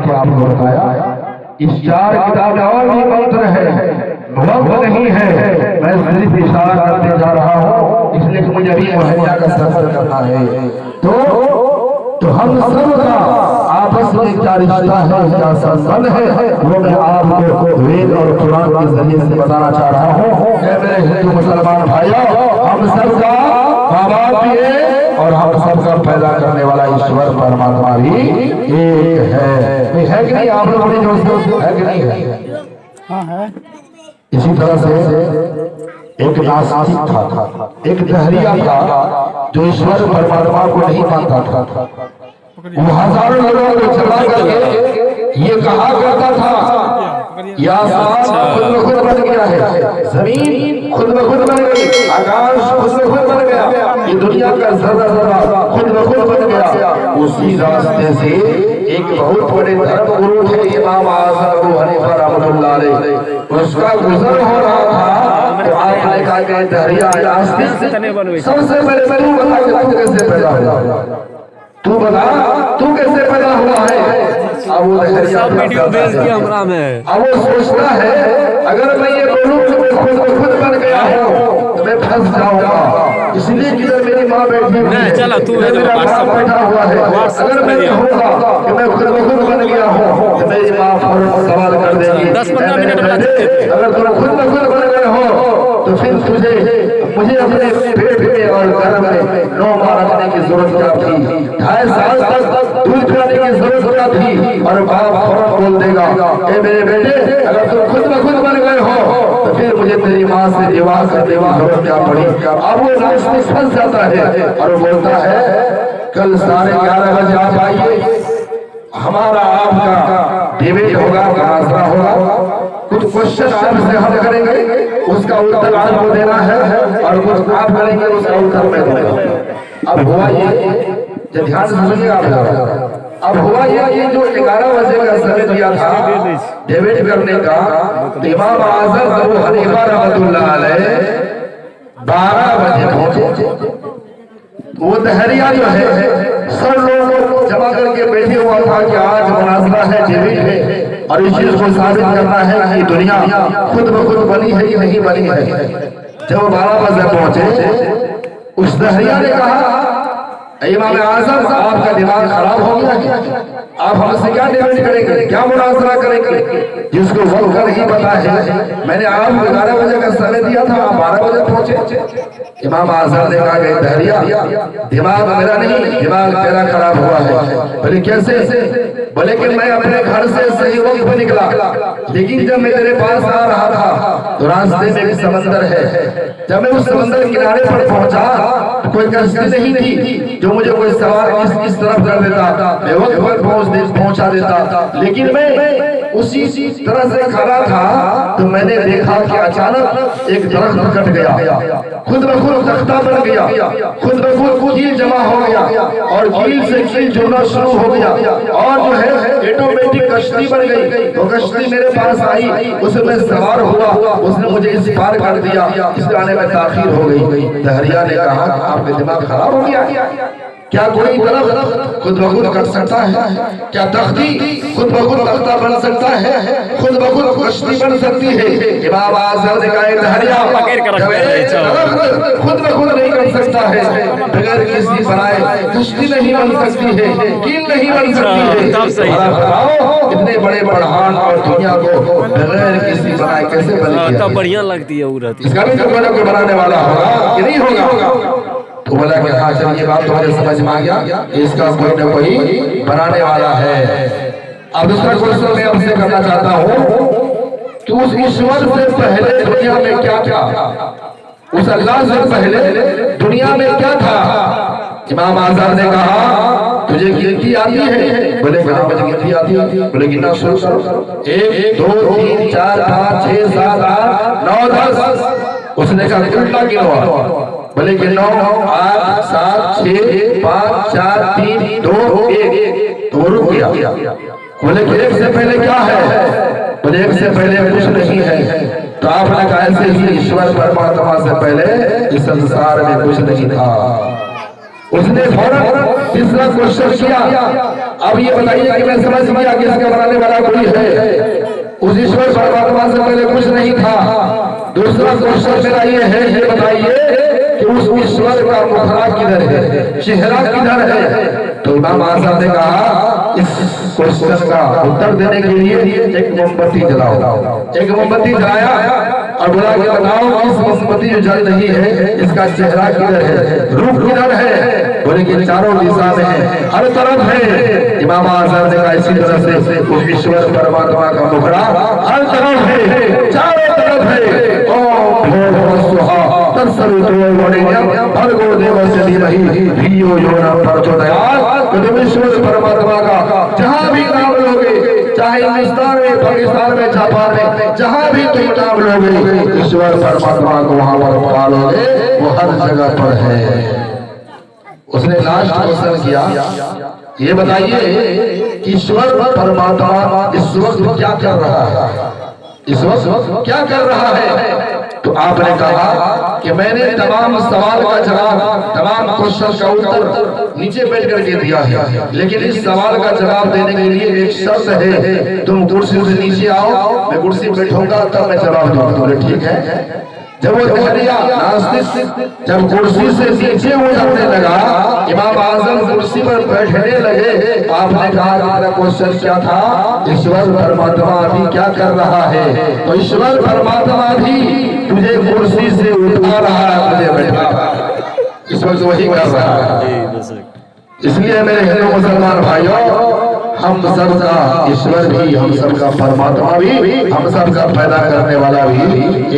के आपको बताया। इस 4 किताब में और भी मंत्र है, वक्त नहीं है, मैं सिर्फ इशारा करते जा रहा हूँ, इसलिए मुझे अभी मुहैया का सफर करना है। तो हम सब का आपस में क्या रिश्ता है, क्या संबंध है, वो मैं आपको वेद और कुरान के जरिए से बताना चाह रहा हूँ। मेरे हिंदू मुसलमान भाइयों, हम सब का माँ बाप भी है और हम सब का पैदा करने वाला ईश्वर परमात्मा भी एक है कि नहीं? आप लोग बड़े जोश है कि नहीं है? हाँ है। इसी तरह से एक नास्तिक था, एक दहरिया था जो ईश्वर परमात्मा को नहीं मानता था। वो हजारों लोगों को जमा करके ये कहा करता था, या आसमान खुद ब खुद बन गया है, जमीन खुद ब खुद बन गई, आकाश खुद ब खुद बन गया, ये दुनिया का जरा जरा खुद ब खुद बन गया। उसी रास्ते से एक बहुत बड़े धर्म गुरु थे इमाम आज़म अबू हनीफा रहमतुल्लाह अलैह, उसका गुजर हो रहा था तो आपने कहा कि दहरिया सबसे पहले तू बता कि तू कैसे पैदा हुआ, तू बता तू कैसे पैदा हुआ है। अब वो सब वीडियो भेज दिया हमरा में। अब वो सोचता है अगर मैं ये बोलूं कि मैं खुद ब खुद बन गया हूँ तो मैं फंस जाऊंगा, इसलिए कि मेरी माँ बैठी है, चला तू मेरा बाप बैठा हुआ है, अगर मैं कहूँगा कि मैं खुद ब खुद बन गया हूँ तो मेरी माँ फौरन सवाल कर देगी, 10-15 मिनट अगर तुम खुद ब खुद बन गए हो तो फिर मुझे अपने पेट में और गर्भ में 9 माह रखने की जरूरत क्या थी, 2.5 साल तक दूध पिलाने की जरूरत क्या थी। और बाप फौरन बोल देगा, ए मेरे बेटे अगर तुम खुद ब खुद बन गए हो तो फिर मुझे तेरी माँ से विवाह करने की जरूरत क्या पड़ी। अब वो नास्तिक फंस जाता है और बोलता है कल 11:30 बजे आप आइए, हमारा आपका डिबेट होगा, मुनाज़रा होगा, कुछ क्वेश्चन आपसे हम करेंगे, उसका उत्तर आपको देना है और कुछ आप करेंगे, उसका उत्तर मैं दूंगा। अब हुआ ये, जब ध्यान से सुनिएगा आप, अब हुआ ये जो 11 बजे का समय दिया था डिबेट करने का, तो इमाम आज़म अबू हनीफा रहमतुल्लाह अलैह 12 बजे पहुंचे। वो दहरिया जो है सब लोग जमा करके बैठे हुआ था कि आज मुनाज़रा है, डिबेट है और इस चीज को साबित करना है कि दुनिया खुद ब खुद बनी है कि नहीं बनी है। जब 12 बजे पहुंचे उस दहरिया ने कहा, इमाम आज़म आपका दिमाग खराब हो गया है, आप हमसे क्या डिबेट करेंगे, क्या मुनाज़रा करेंगे जिसको वक्त का नहीं पता है। मैंने आपको 11 बजे का समय दिया था, आप 12 बजे पहुंचे। इमाम आज़म ने कहा कि दहरिया दिमाग मेरा नहीं, दिमाग तेरा खराब हुआ है। बोले कैसे? बोले कि मैं अपने घर से सही वक्त पर निकला, लेकिन जब मैं तेरे पास आ रहा था तो रास्ते में एक समंदर है, जब मैं उस समंदर किनारे पर पहुंचा कोई कश्ती नहीं थी जो मुझे कोई सवार इस तरफ कर देता, मैं वक्त पर पहुंचा देता, लेकिन मैं उसी तरह से खड़ा था तो मैंने देखा कि अचानक एक दरख्त कट गया, खुद ब खुद तख्ता बन गया, खुद ब खुद कील जमा हो गया और कील से कील जुड़ना शुरू हो गया और जो है ऑटोमेटिक कश्ती बन गई। तो कश्ती मेरे पास आई, उसमें सवार हुआ, उसने मुझे इस पार कर दिया, इस आने में ताखीर हो गई। दहरिया ने कहा आपका दिमाग खराब हो गया, क्या कोई दरख्त खुद ब खुद कट सकता है? क्या तख्ती खुद ब खुद तख्ता बन सकता है? खुद ब खुद कश्ती बन सकती है? इमाम आज़म ने कहा दहरिया खुद ब खुद नहीं बन सकता है, बगैर किसी बनाए कश्ती नहीं बन सकती है, कील नहीं बन सकती है। बताओ इतने बड़े पढ़ान और दुनिया को बगैर किसी बनाए कैसे बनेगी? तब बढ़िया लगती है उरत, इसका भी तो कोई बनाने वाला होगा कि नहीं होगा? तो बोला कि हाँ चल ये बात तुम्हारे समझ में आ गया, इसका कोई न कोई बनाने वाला है। अब दूसरा क्वेश्चन मैं आपसे करना चाहता हूँ कि उस ईश्वर से पहले दुनिया में क्या था? उस अल्लाह से पहले दुनिया में क्या था? इमाम आज़म ने कहा तुझे गिनती आती है? बोले मुझे गिनती आती है। बोले गिनना शुरू करो, 1 2 3 4 5 6 7 8 9 10। उसने कहा उल्टा गिनो, बोले कि 9 8 7 6 5 4 3 2 1। तो रुक गया। बोले कि 1 से पहले क्या है? बोले 1 से पहले कुछ नहीं है। तो आपने कहा ऐसे ही ईश्वर परमात्मा से पहले इस संसार में कुछ नहीं था। उसने फौरन तीसरा क्वेश्चन किया, अब ये बताइए कि मैं समझ गया कि इसका बनाने वाला कोई है, उस ईश्वर परमात्मा से पहले कुछ नहीं था। दूसरा क्वेश्चन मेरा ये है, ये बताइए कि उस ईश्वर का मुखड़ा किधर है, चेहरा किधर है? तो इमाम आज़म ने कहा इस क्वेश्चन का उत्तर देने के लिए एक मोमबत्ती जलाओ। एक मोमबत्ती जलाया और बोला कि बताओ इस मोमबत्ती जो जल रही है इसका चेहरा किधर है, रूप किधर है? बोले कि चारों दिशा में है, हर तरफ है। इमाम आज़म ने कहा इसी तरह से उस ईश्वर परमात्मा का मुखड़ा हर तरफ है, चारों तरफ है। परमात्मा का जहाँ भी नाम लोगे, चाहे हिंदुस्तान में, पाकिस्तान में, जापान में, जहाँ भी तुम नाम लोगे, ईश्वर परमात्मा को वहां पर पालोगे, वो हर जगह पर है। उसने लास्ट क्वेश्चन किया, ये बताइए ईश्वर परमात्मा इस वक्त क्या कर रहा है, इस वक्त क्या कर रहा है? तो आपने कहा कि मैंने तमाम सवाल का जवाब, तमाम क्वेश्चन का उत्तर नीचे बैठ करके दिया है, लेकिन इस सवाल का जवाब देने के लिए एक शर्त है, तुम कुर्सी से नीचे आओ, मैं कुर्सी बैठूंगा तब मैं जवाब दूंगा। ठीक है? जब वो कह दिया नास्तिक जब कुर्सी से नीचे वो जाने लगा, इमाम आज़म कुर्सी पर बैठने लगे, आपने कहा हमारा क्वेश्चन क्या था, ईश्वर परमात्मा अभी क्या कर रहा है? तो ईश्वर परमात्मा भी तुझे कुर्सी से उठा रहा है, तुझे बैठा इस वक्त वही कर रहा है। इसलिए मेरे हिंदू मुसलमान भाइयों, हम सबका ईश्वर भी, हम सबका परमात्मा भी, हम सबका पैदा करने वाला भी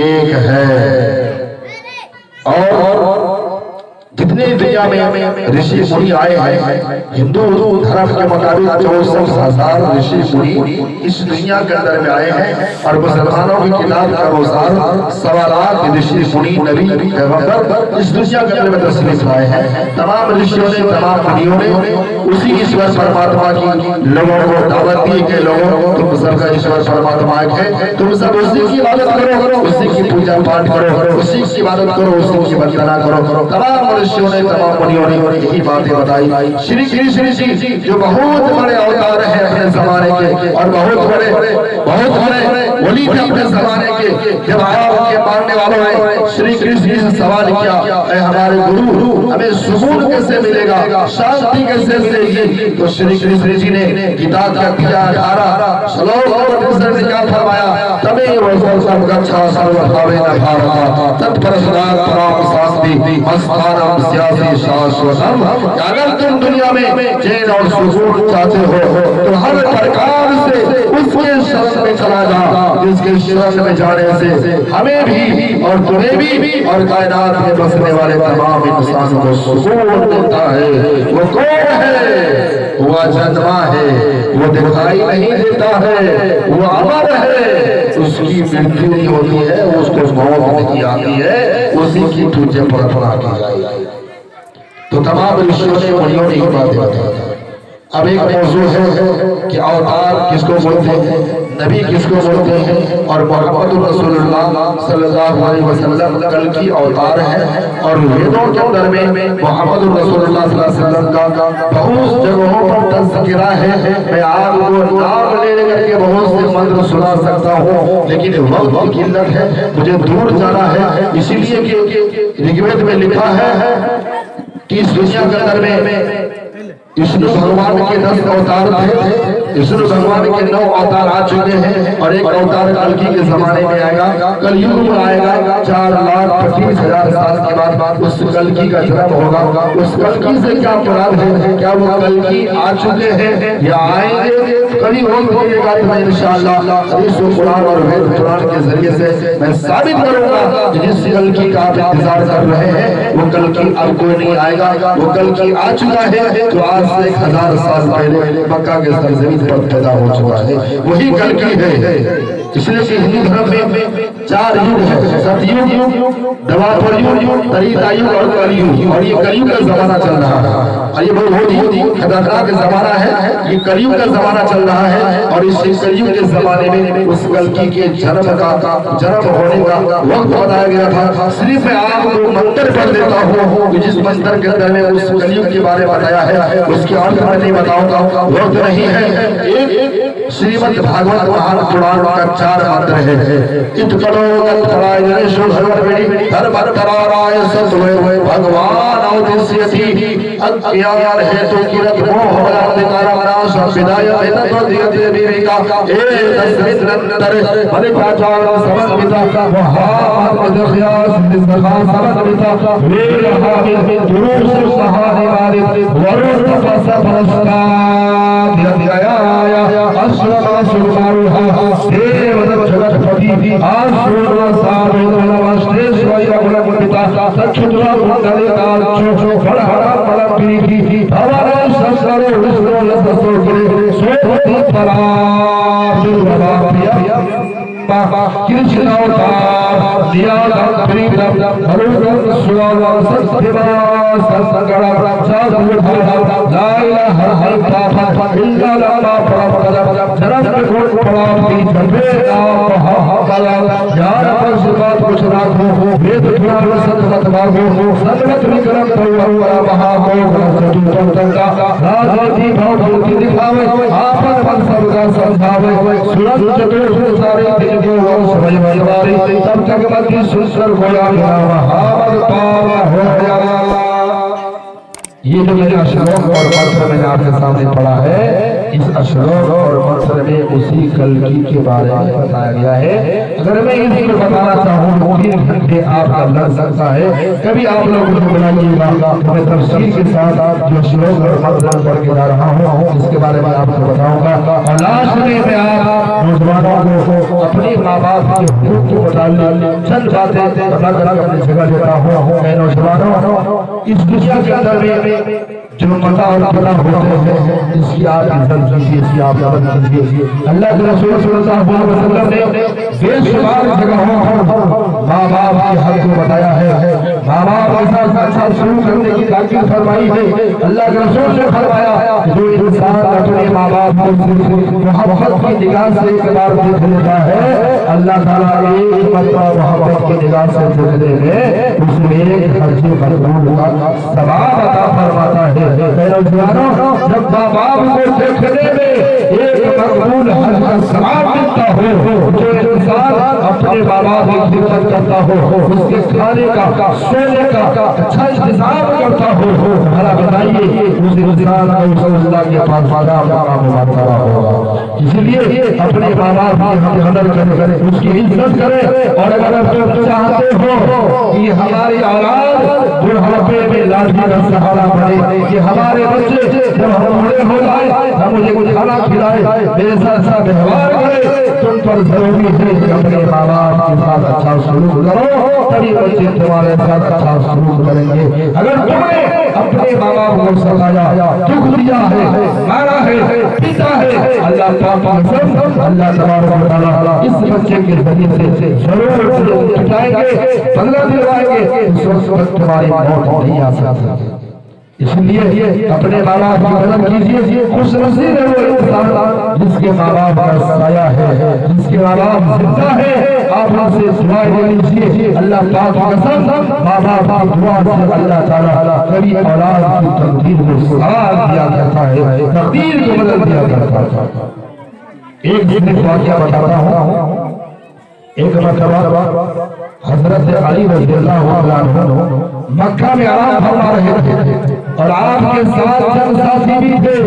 एक है। और जितने दुनिया में ऋषि मुनि आए हैं, हिंदू धर्म के मुताबिक 64,000 ऋषि मुनि इस दुनिया के अंदर में आए हैं, और मुसलमानों की किताब के अनुसार 1.25 लाख ऋषि मुनि नबी पैगंबर इस दुनिया के अंदर में तशरीफ लाए हैं। तमाम ऋषियों ने, तमाम मुनियों ने उसी ईश्वर परमात्मा की लोगों को दावत दी कि लोगों तुम सबका ईश्वर परमात्मा एक है, तुम सब उसी की इबादत करो, उसी की पूजा पाठ करो, उसी की इबादत करो, उसी की वंदना करो। तमाम ऋषियों ने, तमाम मुनियों ने यही बातें बताई। श्री कृष्ण जी जो बहुत बड़े अवतार हैं अपने जमाने के, और बहुत बड़े वली थे अपने जमाने के, जब आपके मानने वालों ने श्री कृष्ण जी से सवाल किया, हमारे गुरु हमें सुकून कैसे मिलेगा, शांति कैसे मिलेगी? तो श्री कृष्ण जी ने गीता का 18 श्लोक ने क्या फरमाया, तमेव सर्वं गच्छा सर्वभावेन भारत तत्परस्तात् परां शान्ति मस्तानम स्यासि शाश्वतम। अगर तुम दुनिया में चैन और सुकून चाहते हो तो हर प्रकार से उसके शरण में चला जा, जिसके शरण में जाने से हमें भी और तुम्हें भी और कायनात में बसने वाले तमाम इंसानों को सुकून मिलता है। वो कौन है? वो अजन्मा है, वो दिखाई नहीं देता है, वो अमर है, उसकी मृत्यु नहीं होती है, उसको मौत नहीं आती है, उसी की पूजा प्रार्थना की जाएगी। तो तमाम ऋषियों ने, मुनियों ने बातें बताई। अब एक मौजू है कि अवतार किसको बोलते हैं, नबी किसको बोलते हैं, और मोहम्मद रसूलुल्लाह सल्लल्लाहु अलैहि वसल्लम कल की अवतार है। और वेदों के अंदर में मोहम्मद रसूलुल्लाह सल्लल्लाहु अलैहि वसल्लम का बहुत जगहों पर तज़किरा है। मैं आपको नाम ले करके बहुत से मंत्र सुना सकता हूँ, लेकिन वक्त की किल्लत है, मुझे दूर जाना है। इसीलिए कि ऋग्वेद में लिखा है कि इस दुनिया के अंदर में विष्णु भगवान के 10 अवतार थे, विष्णु भगवान के 9 अवतार आ चुके हैं, और एक अवतार कलकी के जमाने में आएगा, कलयुग में आएगा। 4,25,000 साल के बाद उस कलकी का जन्म होगा। उस कलकी से क्या मुराद है, क्या वो कलकी आ चुके हैं या आएंगे? करीब होगा तो मैं इंशाअल्लाह हदीस और कुरान और वेद पुराण के जरिए से मैं साबित करूंगा कि जिस कलकी का आप इंतजार कर रहे हैं वो कलकी अब कोई नहीं आएगा, वो कलकी आ चुका है, जो आज से 1000 साल पहले मक्का के सरजमीन पर पैदा हो चुका है, वही कलकी है। इसलिए कि हिंदू धर्म में 4 युग है, सतयुग, द्वापर युग, त्रेता युग और कलयुग, और ये कलयुग का जमाना चल रहा है। और ये बहुत ही खतरनाक जमाना है, ये कलयुग का जमाना चल रहा है और इस कलयुग के जमाने में उस कल्कि के जन्म होने का वक्त बताया गया था। सिर्फ मैं आपको मंत्र पढ़ देता हूँ, जिस मंत्र के अंदर में उस कलयुग के बारे में बताया है उसके अर्थ में नहीं बताऊंगा, वक्त नहीं है। एक श्रीमद् भागवत महापुराण का 4 मंत्र है। इतकड़ो गणपराय जनेश्वर भगवती धर्मतराराय सत्वय भगवान अवदिष्यति अज्ञान हेतु किरत मोह अंधकार नाश विदाय वेदतो दियते विवेका ए दशमित्रंतर मलिकाचार समन्विता महामदख्या सिद्धखा समन्विता वेरहामि दुरूस सहारे वाले वरुण तपस परस्ता धियाया अश्रमा सुमारुहा देव जगतपति आश्रम साधु नमस्तेश्वय गुणपिता सक्षुद्रा मंगलिका चो हरा परा पीठी भवन संसारे विष्णु लससो गिरे सोति परा दुर्भाप्य कृष्ण अवतार दिया प्रीतम हरुण सुवाल सत्यवा संगड़ा साधु भाव लाइला हर हर पाप इल्ला ला परम जन्म गुण प्राप्ति जबे नाम कला ज्ञान पर बात कुछ राखो वेद ज्ञान सतमत मागो सतमत विक्रम परवरा महाभोग चतुर्थ तंगा राजनीति भाव भक्ति दिखावे आपन पद सबका समझावे सुरत चतुर्थ सारे समय वारी तब तक मति सुंदर गोया महामद पावा हो। ये जो मैंने श्लोक और मंत्र मैंने आपके सामने पढ़ा है, इस श्लोक और मंत्र में उसी कल्कि के बारे में बताया गया है। अगर मैं इसको बताना चाहूँ 3 घंटे आपका लग सकता है। कभी आप लोग मुझे बुलाइएगा तो मैं तफसील के साथ जो श्लोक और मंत्र पढ़ के जा रहा हूँ इसके बारे में आपको बताऊंगा। और लास्ट में मैं आप नौजवानों को अपने माँ बाप के हुकूक को बताने चंद बातें अपनी जगह देता हूँ। मैं नौजवानों इस दुनिया के अंदर में जो पता और पता होते हैं इसकी आप इज्जत कीजिए, इसकी आप मदद कीजिए। अल्लाह के रसूल सल्लल्लाहु अलैहि वसल्लम ने बेशुमार जगहों पर माँ बाप के हक को बताया है, माँ बाप के साथ अच्छा शुरू करने की ताकीद फरमाई है। अल्लाह के रसूल ने फरमाया जो इंसान अपने माँ बाप को मोहब्बत की निगाह से एक बार देख लेता है, अल्लाह ताला एक मरतबा मोहब्बत की निगाह से देखने में उसमें एक हज मकबूल का सवाब अता फरमाता है। जब माँ बाप को देखने में एक मकबूल हज का सवाब मिलता हो, जो इंसान अपने माँ बाप की खिदमत करता हो, उसके खाने का सोने का अच्छा इंतजाम करता हो, भला बताइए उस इंसान को अल्लाह के पास बड़ा मकाम मिलता होगा। इसलिए अपने माँ बाप की हम कदर करें, उसकी इज्जत करें। और अगर तुम चाहते हो कि हमारी औलाद बुढ़ापे में लाठी का सहारा बने, कि हमारे बच्चे जब हम बूढ़े हो जाए हम मुझे कुछ खाना खिलाए, मेरे साथ अच्छा व्यवहार करे, तुम पर जरूरी है कि अपने माँ बाप के साथ अच्छा सलूक करो, तभी बच्चे तुम्हारे साथ अच्छा सलूक करेंगे। अगर तुमने अपने माँ बाप को सताया, दुख दिया है, मारा है, पीटा है, अल्लाह अल्लाह तबारक व तआला इस बच्चे के जरिए से जरूर पिटाएंगे, बदला दिलवाएंगे, इस वक्त तुम्हारी मौत नहीं आ सकती। इसलिए अपने माँ बाप की मदद कीजिए। खुश नसीब है वो इंसान जिसके माँ बाप का साया है, जिसके माँ बाप जिंदा है। आप उनसे दुआएं ले लीजिए। अल्लाह पाक की कसम, माँ बाप की दुआ से अल्लाह ताला कभी औलाद की तकदीर को सवार दिया करता है, तकदीर को बदल दिया करता है। एक दिन वाक़या बताता हूँ। एक मरतबा हजरत अली रज़ियल्लाहु अन्हु मक्का में आराम फरमा रहे थे और आपके साथ चंद साथी भी थे।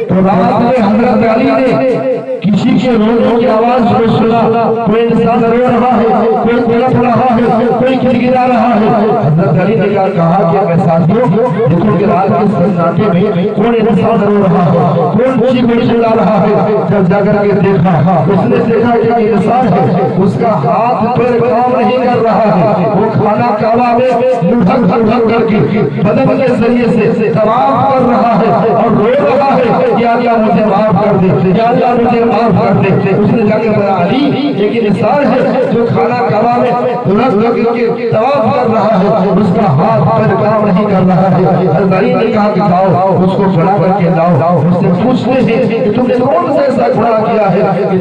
तो रात में हजरत अली ने किसी के रोने की आवाज को सुना। कोई इंसान रो रहा है, कोई तड़प रहा है, कोई गिड़गिड़ा रहा है। हजरत अली ने कहा कि मैं साथियों देखो कि रात के सन्नाटे में कौन इंसान रो रहा है, कौन चीख चिल्ला रहा है। जब जाकर के देखा, उसने देखा कि इंसान है, उसका हाथ पैर काम नहीं कर रहा है, वो खाना कावा में लुढ़क करके बदन के जरिए से तवाफ कर रहा है और रो रहा है, या अल्लाह मुझे माफ कर दे, या अल्लाह मुझे माफ करते। उसने जाके बोला अली एक इंसान है जो खाना काबा में रख के तवाफ कर रहा है, उसका हाथ पैर काम नहीं कर रहा है। हज़रत अली ने कहा कि जाओ उसको बुला करके लाओ, उससे पूछते हैं कि तुमने कौन सा ऐसा गुनाह किया है कि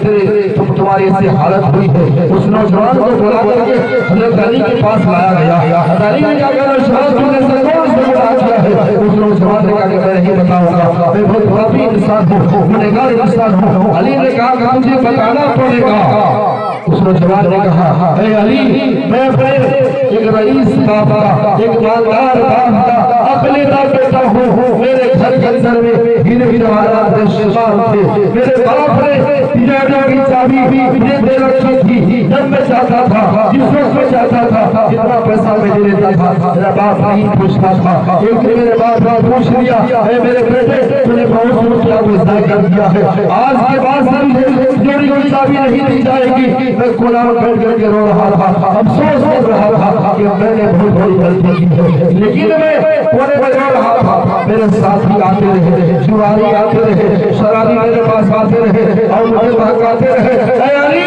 तुम्हारी ऐसी हालत हुई है। उस नौजवान को बुला करके हज़रत अली के पास लाया गया। हज़रत अली ने कहा तुमने कौन सा गुनाह किया है। उस नौजवान ने कहा कि मैं नहीं बताऊंगा, मैं बहुत पापी इंसान हूँ, गुनहगार इंसान हूँ। अली ने कहा कि मुझे बताना पड़ेगा। उस नौजवान ने कहा ए अली, मैं अपने एक रईस बाप का, एक मालदार बाप का अकेला बेटा हूँ। मेरे घर के अंदर में हीरे जवाहरात थे। मेरे बाप ने तिजोरी की चाबी भी मुझे दे रखी थी। जब मैं चाहता था, जिस वक्त मैं चाहता था, जितना पैसा मैं दे देता था, मेरा बाप नहीं पूछता था। एक दिन मेरे बाप ने पूछ लिया, मेरे बेटे तूने बहुत मुश्किल गुज़ार कर दिया है, आज के बाद तिजोरी की चाबी नहीं दी जाएगी। मैं कोना में बैठ करके रो रहा था, अफसोस कर रहा था कि मैंने बहुत बड़ी गलती की है। लेकिन मैं कोने में रो रहा था। मेरे साथी आते रहे, जुआरी आते रहे, शराबी मेरे पास आते रहे और मुझे भड़काते रहे। ऐ अली,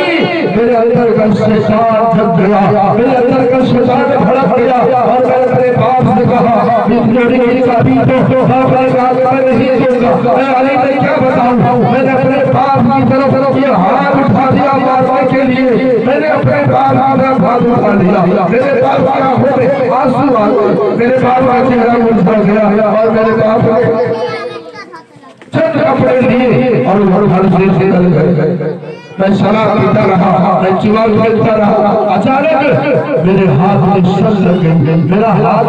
मेरे अंदर का शैतान जग गया, मेरे अंदर का शैतान भड़क गया और मैंने अपने बाप से कहा तिजोरी की चाबी तो बाप ने कहा मैं नहीं दूंगा। ऐ अली मैं क्या बताऊं, मैंने अपने बाप की तरफ ये हाथ उठा दिया मारने के लिए। मैंने अपने बाप की तरफ हाथ उठा दिया, मेरे बाप की आंखों में आंसू आ गए, मेरे बाप का चेहरा मुरझा गया और मेरे बाप ने चंद कपड़े लिए और घर से निकल गए। मैं शराब पीता रहा, मैं जुआ खेलता रहा। अचानक मेरे हाथ में शल लग गई, मेरा हाथ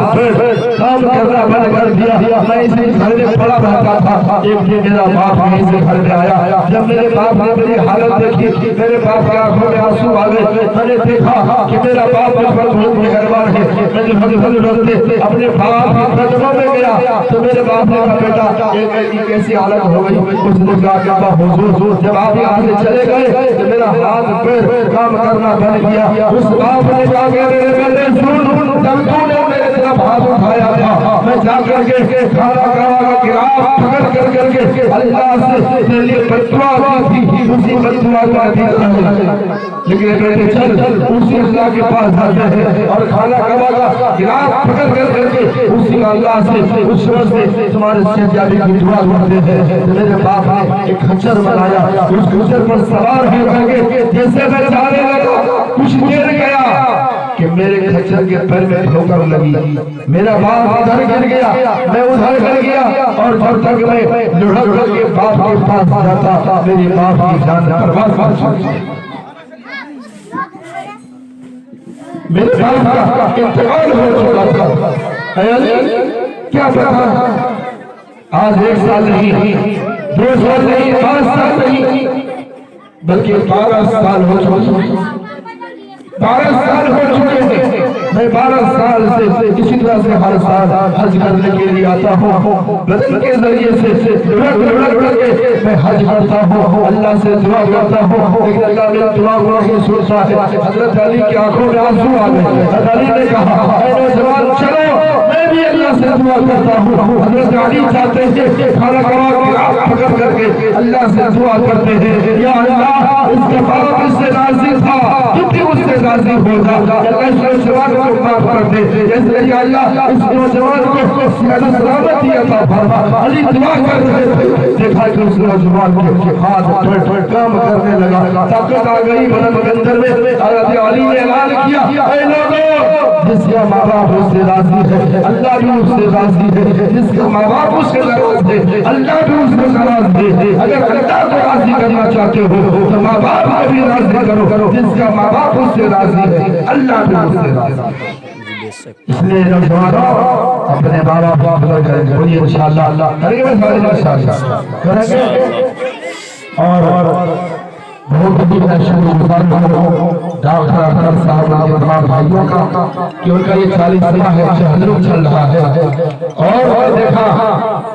काम करना बंद कर दिया। मैं इसे घर में पड़ा रहता था। एक दिन मेरा बाप यहीं से घर में आया। जब मेरे बाप ने मेरी हालत देखी, मेरे बाप की आंखों में आंसू आ गए। मैंने देखा कि मेरा बाप मुझ पर बहुत मेहरबान है। मैंने भग रोते अपने बाप के कदमों में गया तो मेरे बाप ने कहा बेटा एक कैसी हालत हो गई। उसने कहा हुजूर जब आप यहाँ से चले गए तो मेरा हाथ पैर काम करना बंद किया। उस बाप ने कहा मेरे बेटे सुन, जब तूने मेरे तरफ हाथ उठाया था मैं जाकर के खाना का गिलास पकड़ करके अल्लाह से तेरे लिए बददुआ की थी, उसी बददुआ का नतीजा। लेकिन बेटे चल उसी अल्लाह के पास जाते हैं और खाना का गिलास पकड़ करके उसी अल्लाह से उस से तुम्हारे सेहतयाबी की दुआ करते हैं। मेरे बाप ने एक खच्चर बनाया, उस खच्चर पर सवार होकर जैसे मैं जाने लगा, कुछ देर गया कि मेरे खच्चर के पैर में ठोकर लगी। मेरा बाप इधर गिर गया, मैं उधर गिर गया और जब तक मैं लुढ़क के बाप के पास जाता मेरी बाप की जान बर्बाद कर चुकी। मेरे बाप का इंतकाल हो चुका था। क्या पता आज 1 साल नहीं, 2 साल नहीं, 5 साल नहीं, बल्कि 12 साल हो चुके। 12 साल हो चुके हैं। मैं 12 साल से इसी तरह से हर साल हज करने के लिए आता हूँ। बदन के जरिए से लुढ़क के मैं हज करता हूँ, अल्लाह से दुआ करता हूँ, लेकिन अल्लाह मेरी दुआ को नहीं सुनता है। हजरत अली की आंखों में आंसू आ गए। हजरत अली ने कहा ऐ नौजवान चलो मैं भी अल्लाह से दुआ करता हूँ। हजरत अली चाहते हैं खाना पकड़ करके अल्लाह से दुआ करते हैं, या अल्लाह इसका बाप इससे राजी था, तुम उससे राजी हो जा, नौजवान को माफ कर दे। इसलिए अल्लाह इस नौजवान को सलामती अता फरमा। अली दुआ कर रहे थे, देखा कि उस नौजवान के हाथ पैर काम करने लगा, ताकत आ गई बदन के अंदर में। हज़रत अली ने ऐलान किया ऐ लोगों, जिसका माँ बाप उससे राजी है अल्लाह भी उससे राजी है, जिसका माँ बाप उससे नाराज है अल्लाह भी उससे नाराज है। अगर अल्लाह को राजी करना चाहते हो तो माँ बाप को भी राजी करो, जिसका माँ बाप उससे राजी है अल्लाह भी उससे राजी। इसलिए नौजवानों अपने माँ बाप को कदर करेंगे, बोलिए इंशाअल्लाह करेंगे। और बहुत ही शुक्रगुजार हूँ डॉक्टर अकरम साहब के तमाम भाइयों का कि उनका ये 40वां है चहलुम चल रहा है। और देखा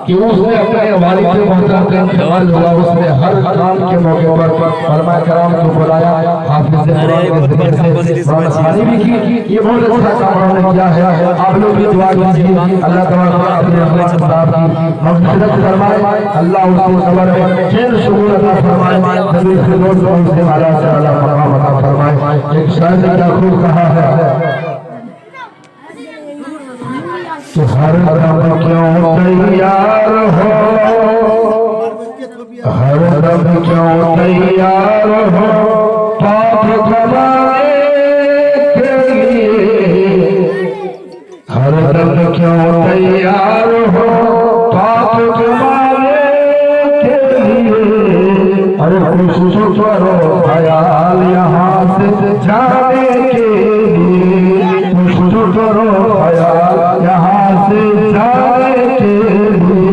कि उसने अपने वालिद मोहतरम का इंतकाल हुआ, उसने हर काम के मौके पर फरमाए कराम को बुलाया, हाफिज़ कुरान के ज़रिए से मौलाना भी की। ये बहुत अच्छा काम उन्होंने किया है। आप लोग भी दुआ कीजिए अल्लाह तबारक अपने अखलाक साहब की मग़फ़िरत फरमाए, अल्लाह उसको कब्र में खैर सुकून अता फरमाए। सभी दोस्तों से आला से आला मकाम अता फरमाए। एक शायर ने क्या खूब कहा है कि हर दम क्यों तैयार हो, हर दम क्यों तैयार हो पाप कमाने के लिए, हर दम क्यों तैयार हो पाप कमाने के लिए। अरे कुछ करो ख्याल यहाँ से जाने के लिए, कुछ करो ख्याल यहाँ से जाने के लिए।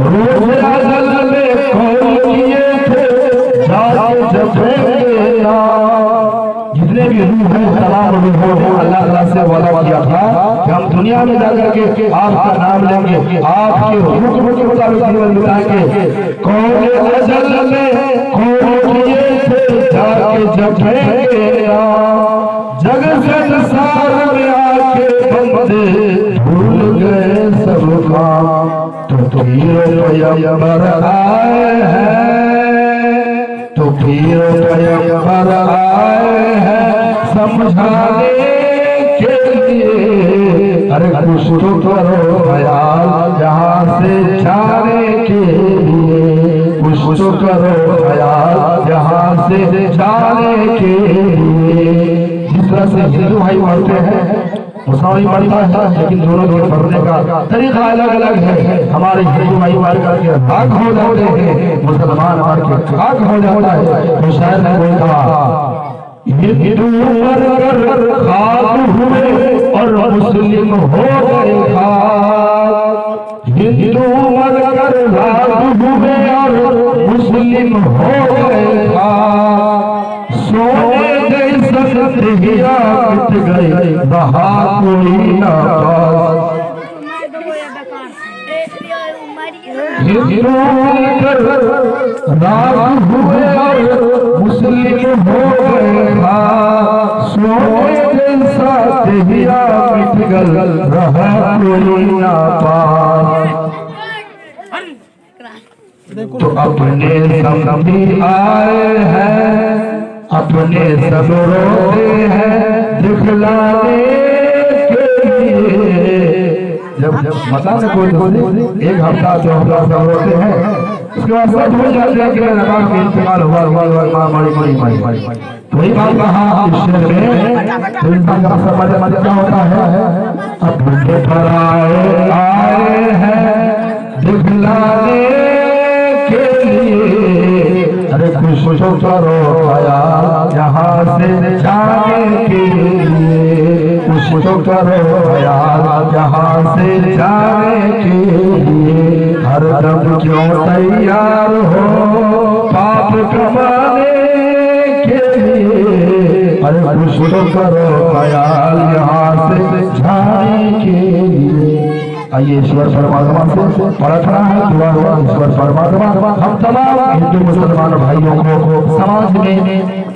रोज अजल में कौन किए थे जाके जबेंगे ना, जितने भी रूह है तमाम रूहों ने अल्लाह ताला से वादा किया था कि हम दुनिया में जाकर के आपका नाम लेंगे, आपके हुक्म के मुताबिक जीवन बिताएंगे। कौन अजल में कौन किए थे जाके जबेंगे ना, जग संसार में आके बंदे भूल गए सब काम, तो पीर पैगंबर आए हैं, तो पीर पैगंबर आए हैं समझाने के लिए। अरे कुछ तो करो ख्याल यहाँ से जाने के लिए, कुछ तो करो ख्याल यहाँ से जाने के लिए। जिस तरह से हिंदू भाई पढ़ते हैं मुसलमान पढ़ता है, लेकिन दोनों के पढ़ने का तरीका अलग अलग है। हमारे हिंदू भाई पढ़ करके भाग हो जाते हैं, मुसलमान पढ़ के भाग हो जाता है। तो शायद कोई कहा हिंदू मर कर खाक हुए और मुस्लिम हो गए खाक, हिंदू मर कर खाक हुए और मुस्लिम हो गए खाक। सोने जैसा जिंदगियां मिट गई रहा कोई ना पास, हिंदू कर राग हुए और मुस्लिम हो गए खाक। सोने जैसा जिंदगियां मिट गई रहा कोई ना पास। तो अपने समधी आए हैं, अपने सब रोते हैं दिखलाने के लिए। जब मतलब कोई एक हफ्ता 2 हफ्ता सब रोते हैं, उसके बाद सब भूल जाते हैं कि नमाज का इंतकाल हुआ मरी तो वही बात कहा इस शेर में। तो इंसान का समझ क्या होता है, अपने पर आए हैं दिखलाने के लिए। अरे कुछ करो ख्याल यहाँ से जाने के लिए, कुछ करो ख्याल यहाँ से जाने के लिए। हर दम क्यों तैयार हो पाप कमाने के लिए। अरे कुछ करो ख्याल यहाँ से जाने के लिए। आइए ईश्वर परमात्मा से प्रार्थना है, दुआ है ईश्वर परमात्मा हम तमाम हिंदू मुसलमान भाइयों को समाज में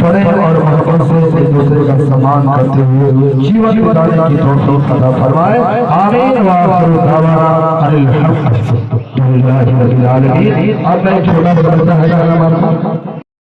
प्रेम और मोहब्बत से एक दूसरे का सम्मान करते हुए जीवन बिताने की तौफीक अता फरमाए। आमीन व आखिर दावाना अनिल हम्दुलिल्लाहि रब्बिल आलमीन। अब मैं छोटा सा बता है